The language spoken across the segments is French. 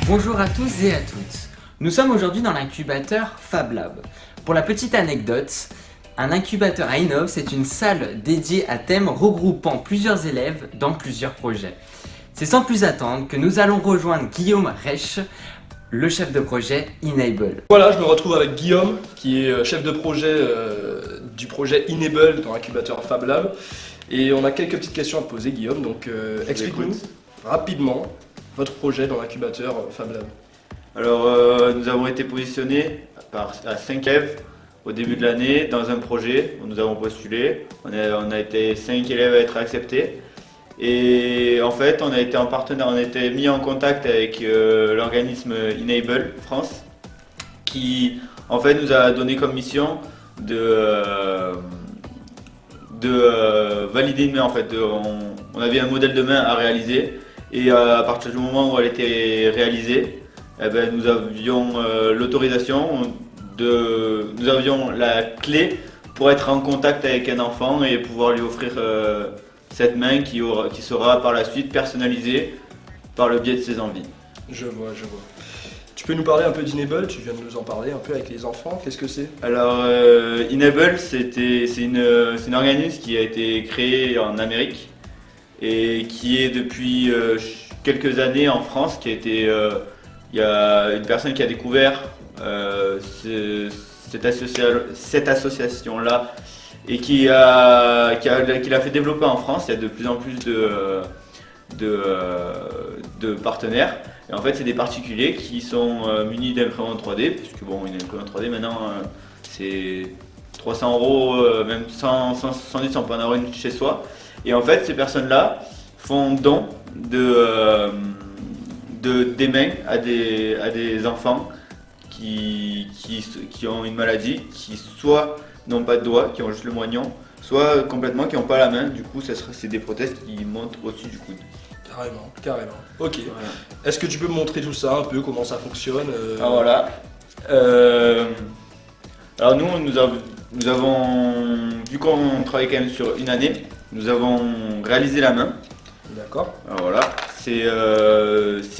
Bonjour à tous et à toutes. Nous sommes aujourd'hui dans l'incubateur Fab Lab. Pour la petite anecdote, un incubateur à Innov, c'est une salle dédiée à thème regroupant plusieurs élèves dans plusieurs projets. C'est sans plus attendre que nous allons rejoindre Guillaume Reich, le chef de projet Enable. Voilà, je me retrouve avec Guillaume, qui est chef de projet du projet Enable dans l'incubateur Fab Lab. Et on a quelques petites questions à te poser, Guillaume. Donc explique-nous rapidement votre projet dans l'incubateur Fab Lab. Alors, nous avons été positionnés à 5 élèves au début de l'année dans un projet où nous avons postulé. On a été 5 élèves à être acceptés. Et en fait, on a été en partenaire, on a été mis en contact avec l'organisme Enable France, qui en fait nous a donné comme mission de valider une main. En fait, on avait un modèle de main à réaliser, et à partir du moment où elle était réalisée, eh ben, nous avions l'autorisation, nous avions la clé pour être en contact avec un enfant et pouvoir lui offrir cette main qui sera par la suite personnalisée par le biais de ses envies. Je vois. Tu peux nous parler un peu d'Enable? Tu viens de nous en parler un peu avec les enfants. Qu'est-ce que c'est? Alors, Enable, c'est une organisme qui a été créée en Amérique et qui est depuis quelques années en France, qui a été... il y a une personne qui a découvert cette association-là et qui l'a fait développer en France. Il y a de plus en plus de partenaires. Et en fait, c'est des particuliers qui sont munis d'imprimantes 3D, puisque bon, une imprimante 3D maintenant, c'est 300 €, même 110, on peut en avoir une chez soi. Et en fait, ces personnes-là font don des mains à des enfants qui ont une maladie, qui soit n'ont pas de doigts, qui ont juste le moignon, soit complètement qui n'ont pas la main. Du coup, c'est des prothèses qui montent au-dessus du coude. Carrément. Ok. Voilà. Est-ce que tu peux me montrer tout ça un peu, comment ça fonctionne? Ah voilà. Alors nous avons, vu qu'on travaille quand même sur une année, nous avons réalisé la main. D'accord. Alors voilà. C'est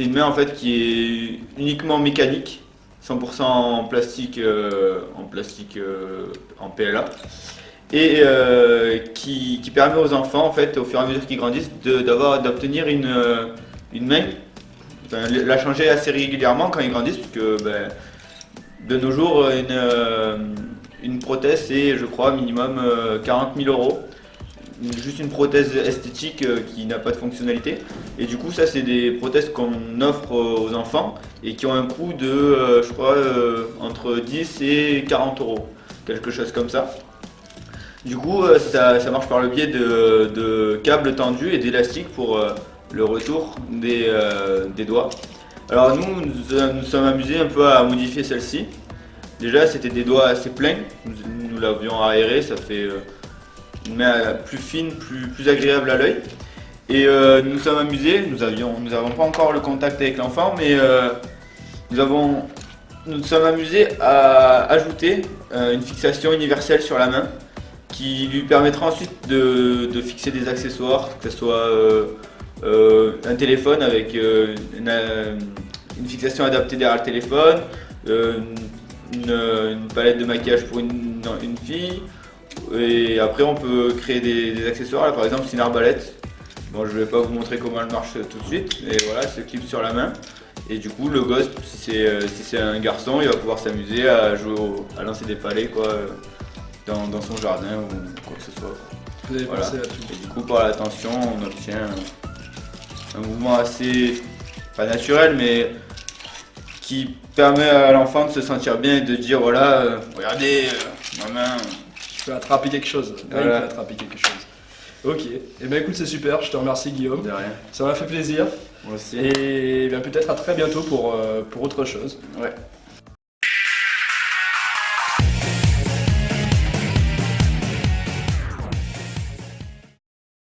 une main en fait qui est uniquement mécanique, 100% en plastique, en PLA, et qui permet aux enfants en fait, au fur et à mesure qu'ils grandissent, d'obtenir une main, enfin, la changer assez régulièrement quand ils grandissent, puisque de nos jours une prothèse c'est, je crois, minimum 40 000 €. Juste une prothèse esthétique qui n'a pas de fonctionnalité, et du coup ça c'est des prothèses qu'on offre aux enfants et qui ont un coût de je crois entre 10 et 40 €, quelque chose comme ça. Du coup ça marche par le biais de câbles tendus et d'élastiques pour le retour des doigts. Alors nous sommes amusés un peu à modifier celle-ci. Déjà c'était des doigts assez pleins, nous l'avions aéré, ça fait une main plus fine, plus agréable à l'œil. Et nous sommes amusés, nous avons pas encore le contact avec l'enfant, mais nous sommes amusés à ajouter une fixation universelle sur la main qui lui permettra ensuite de fixer des accessoires, que ce soit un téléphone avec une fixation adaptée derrière le téléphone, une palette de maquillage pour une fille. Et après on peut créer des accessoires. Là par exemple c'est une arbalète. Bon, je vais pas vous montrer comment elle marche tout de suite, mais voilà, elle se clip sur la main. Et du coup le gosse, si c'est un garçon, il va pouvoir s'amuser à lancer des palets quoi, dans son jardin ou quoi que ce soit. Vous avez Voilà. pensé à tout. Et du coup par la tension on obtient un mouvement assez, pas naturel, mais qui permet à l'enfant de se sentir bien et de dire voilà, regardez ma main. Je peux attraper quelque chose. Voilà. Il peut attraper quelque chose. Ok. Et bien écoute, c'est super. Je te remercie, Guillaume. De rien. Ça m'a fait plaisir. Moi aussi. Et bien peut-être à très bientôt pour autre chose. Ouais.